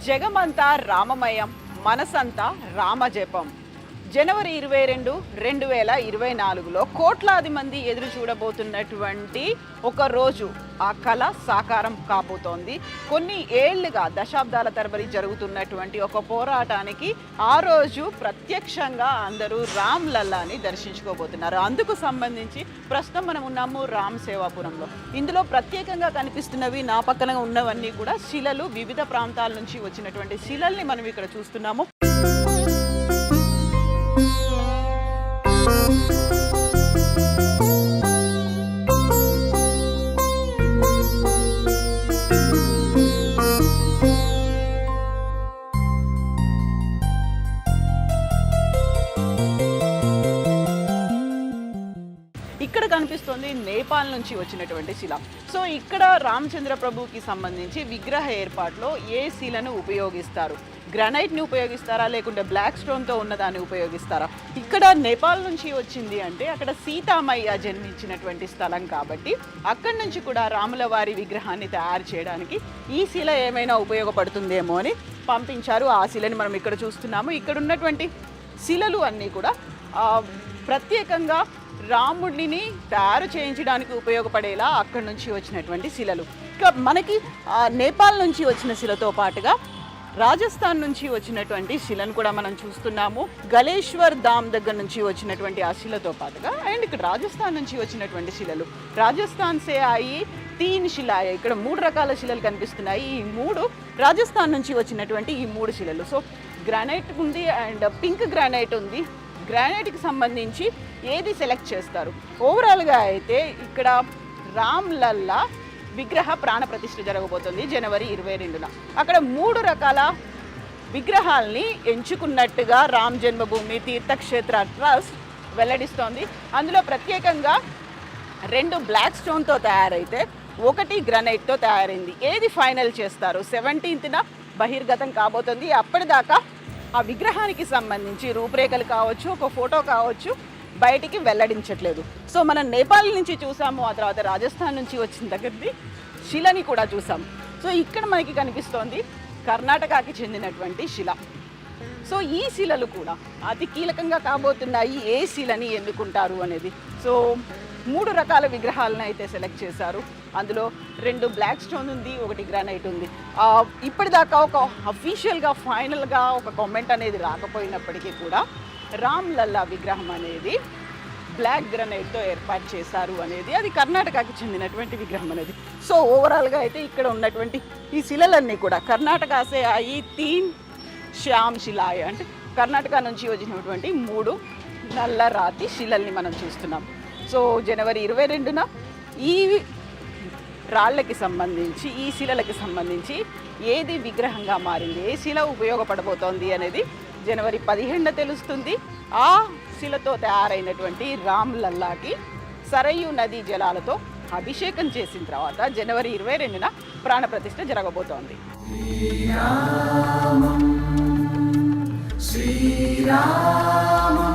జగమంతా రామమయం, మనసంతా రామజపం. జనవరి 22, 2024లో కోట్లాది మంది ఎదురు చూడబోతున్నటువంటి ఒక రోజు ఆ కళ సాకారం కాబోతోంది. కొన్ని ఏళ్లుగా దశాబ్దాల తరబడి జరుగుతున్నటువంటి ఒక పోరాటానికి ఆ రోజు ప్రత్యక్షంగా అందరూ రామ్ లల్లాని దర్శించుకోబోతున్నారు. అందుకు సంబంధించి ప్రస్తుతం మనం ఉన్నాము రామ్ సేవాపురంలో. ఇందులో ప్రత్యేకంగా కనిపిస్తున్నవి నా పక్కన ఉన్నవన్నీ కూడా శిలలు, వివిధ ప్రాంతాల నుంచి వచ్చినటువంటి శిలల్ని మనం ఇక్కడ చూస్తున్నాము. ఇక్కడ కనిపిస్తుంది నేపాల్ నుంచి వచ్చినటువంటి శిల. సో ఇక్కడ రామచంద్ర ప్రభుకి సంబంధించి విగ్రహ ఏర్పాటులో ఏ శిలను ఉపయోగిస్తారు? గ్రానైట్ని ఉపయోగిస్తారా, లేకుంటే బ్లాక్ స్టోన్తో ఉన్నదాన్ని ఉపయోగిస్తారా? ఇక్కడ నేపాల్ నుంచి వచ్చింది అంటే అక్కడ సీతామయ్య జన్మించినటువంటి స్థలం కాబట్టి అక్కడి నుంచి కూడా రాముల వారి విగ్రహాన్ని తయారు చేయడానికి ఈ శిల ఏమైనా ఉపయోగపడుతుందేమో అని పంపించారు. ఆ శిలని మనం ఇక్కడ చూస్తున్నాము. ఇక్కడ ఉన్నటువంటి శిలలు అన్నీ కూడా ప్రత్యేకంగా రాముడిని తయారు చేయించడానికి ఉపయోగపడేలా అక్కడి నుంచి వచ్చినటువంటి శిలలు. ఇంకా మనకి నేపాల్ నుంచి వచ్చిన శిలతో పాటుగా రాజస్థాన్ నుంచి వచ్చినటువంటి శిలను కూడా మనం చూస్తున్నాము. గలేశ్వర్ ధామ్ దగ్గర నుంచి వచ్చినటువంటి ఆ శిలతో పాటుగా అండ్ ఇక్కడ రాజస్థాన్ నుంచి వచ్చినటువంటి శిలలు. రాజస్థాన్ సే అయి 3 శిలాయ, ఇక్కడ 3 రకాల శిలలు కనిపిస్తున్నాయి. ఈ 3 రాజస్థాన్ నుంచి వచ్చినటువంటి ఈ 3 శిలలు. సో గ్రానైట్ ఉంది అండ్ పింక్ గ్రానైట్ ఉంది. గ్రానైట్కి సంబంధించి ఏది సెలెక్ట్ చేస్తారు? ఓవరాల్గా అయితే ఇక్కడ రామ్ లల్లా విగ్రహ ప్రాణ ప్రతిష్ఠ జరగబోతుంది జనవరి 22న. అక్కడ 3 రకాల విగ్రహాల్ని ఎంచుకున్నట్టుగా రామ్ జన్మభూమి తీర్థక్షేత్ర ట్రస్ట్ వెల్లడిస్తోంది. అందులో ప్రత్యేకంగా 2 బ్లాక్ స్టోన్తో తయారైతే 1 గ్రానైట్తో తయారైంది. ఏది ఫైనల్ చేస్తారు? 17న బహిర్గతం కాబోతుంది. అప్పటిదాకా ఆ విగ్రహానికి సంబంధించి రూపురేఖలు కావచ్చు, ఒక ఫోటో కావచ్చు, బయటికి వెల్లడించట్లేదు. సో మనం నేపాల్ నుంచి చూసాము, ఆ తర్వాత రాజస్థాన్ నుంచి వచ్చిన దగ్గరది శిలని కూడా చూసాము. సో ఇక్కడ మనకి కనిపిస్తోంది కర్ణాటకకి చెందినటువంటి శిల. సో ఈ శిలలు కూడా అతి కీలకంగా కాబోతున్నాయి. ఏ శిలని ఎన్నుకుంటారు అనేది. సో 3 రకాల విగ్రహాలను అయితే సెలెక్ట్ చేశారు. అందులో 2 బ్లాక్ స్టోన్ ఉంది, 1 గ్రానైట్ ఉంది. ఇప్పటిదాకా ఒక అఫీషియల్గా ఫైనల్గా ఒక కామెంట్ అనేది రాకపోయినప్పటికీ కూడా రామ్ లల్లా విగ్రహం అనేది బ్లాక్ గ్రానైట్తో ఏర్పాటు చేశారు అనేది, అది కర్ణాటకకి చెందినటువంటి విగ్రహం అనేది. సో ఓవరాల్గా అయితే ఇక్కడ ఉన్నటువంటి ఈ శిలలన్నీ కూడా కర్ణాటక సే అయి 3 శ్యామ్ శిలాయ, అంటే కర్ణాటక నుంచి వచ్చినటువంటి 3 నల్ల రాతి శిలల్ని మనం చూస్తున్నాం. సో జనవరి 22న ఈ రాళ్ళకి సంబంధించి, ఈ శిలలకి సంబంధించి ఏది విగ్రహంగా మారింది, ఏ శిల ఉపయోగపడబోతోంది అనేది జనవరి 15న తెలుస్తుంది. ఆ శిలతో తయారైనటువంటి రామ్ లల్లాకి సరయూ నదీ జలాలతో అభిషేకం చేసిన తర్వాత జనవరి 22న ప్రాణప్రతిష్ఠ జరగబోతోంది. శ్రీరామం